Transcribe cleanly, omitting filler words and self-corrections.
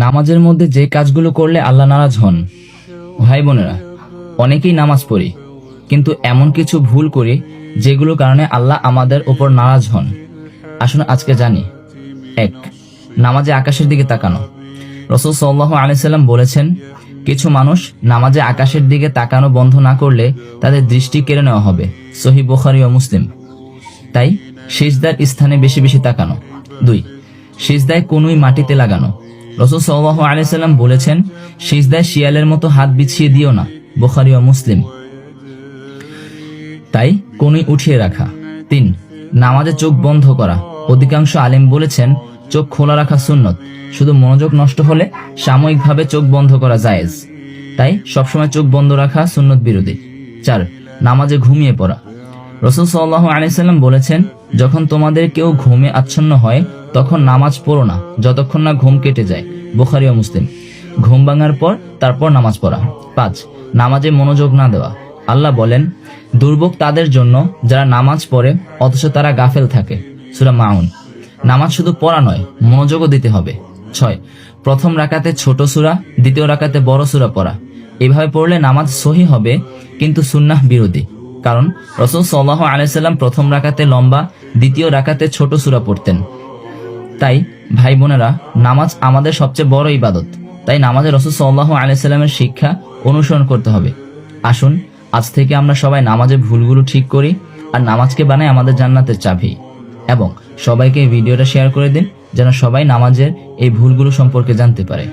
নামাজের মধ্যে যে কাজগুলো করলে আল্লাহ নারাজ হন। ভাই বোনেরা, অনেকেই নামাজ পড়ি, কিন্তু এমন কিছু ভুল করি যেগুলোর কারণে আল্লাহ আমাদের উপর নারাজ হন। আসুন আজকে জানি। 1. নামাজে আকাশের দিকে তাকানো। রাসূল সাল্লাল্লাহু আলাইহি সাল্লাম বলেছেন, কিছু মানুষ নামাজে আকাশের দিকে তাকানো বন্ধ না করলে তাদের দৃষ্টি কেড়ে নেওয়া হবে। সহিহ বুখারী ও মুসলিম। তাই সিজদার স্থানে বেশি বেশি তাকানো। 2. সিজদায় কনুই মাটিতে লাগানো। রাসূল সাল্লাল্লাহু আলাইহি সাল্লাম বলেছেন, সিজদায় শিয়ালের মতো হাত বিছিয়ে দিও না। বুখারী ও মুসলিম। তাই কনুই উঠিয়ে রাখা। 3. নামাজে চোখ বন্ধ করা। অধিকাংশ আলেম বলেছেন, চোখ খোলা রাখা সুন্নত, শুধু মনোযোগ নষ্ট হলে সাময়িকভাবে চোখ বন্ধ করা জায়েজ। তাই সবসময় চোখ বন্ধ রাখা সুন্নত বিরোধী। 4. নামাজে ঘুমিয়ে পড়া। রাসূল সাল্লাল্লাহু আলাইহি সাল্লাম বলেছেন, যখন তোমাদের কেউ ঘুমে আচ্ছন্ন হয় তখন নামাজ পড়ো না যতক্ষণ না ঘুম কেটে যায়। বুখারী ও মুসলিম। ঘুম ভাঙার পর তারপর নামাজ পড়া। 5. নামাজে মনোযোগ না দেওয়া। আল্লাহ বলেন, দুর্ভোগ তাদের জন্য যারা নামাজ পড়ে অথচ তারা গাফেল থাকে। সূরা মাউন। নামাজ শুধু পড়া নয়, মনোযোগও দিতে হবে। 6. প্রথম রাকাতে ছোট সূরা, দ্বিতীয় রাকাতে বড় সূরা পড়া। এভাবে পড়লে নামাজ সহিহ হবে, কিন্তু সুন্নাহ বিরোধী। কারণ রাসূল সাল্লাল্লাহু আলাইহি সাল্লাম প্রথম রাকাতে লম্বা, দ্বিতীয় রাকাতে ছোট সূরা পড়তেন। তাই ভাই বোনেরা, নামাজ আমাদের সবচেয়ে বড় ইবাদত। তাই নামাজে রাসূল সাল্লাল্লাহু আলাইহি সাল্লামের শিক্ষা অনুসরণ করতে হবে। আসুন আজ থেকে আমরা সবাই নামাজের ভুলগুলো ঠিক করি আর নামাজকে বানাই আমাদের জান্নাতের চাবি। এবং সবাইকে এই ভিডিওটা শেয়ার করে দিন, যেন সবাই নামাজের এই ভুলগুলো সম্পর্কে জানতে পারে।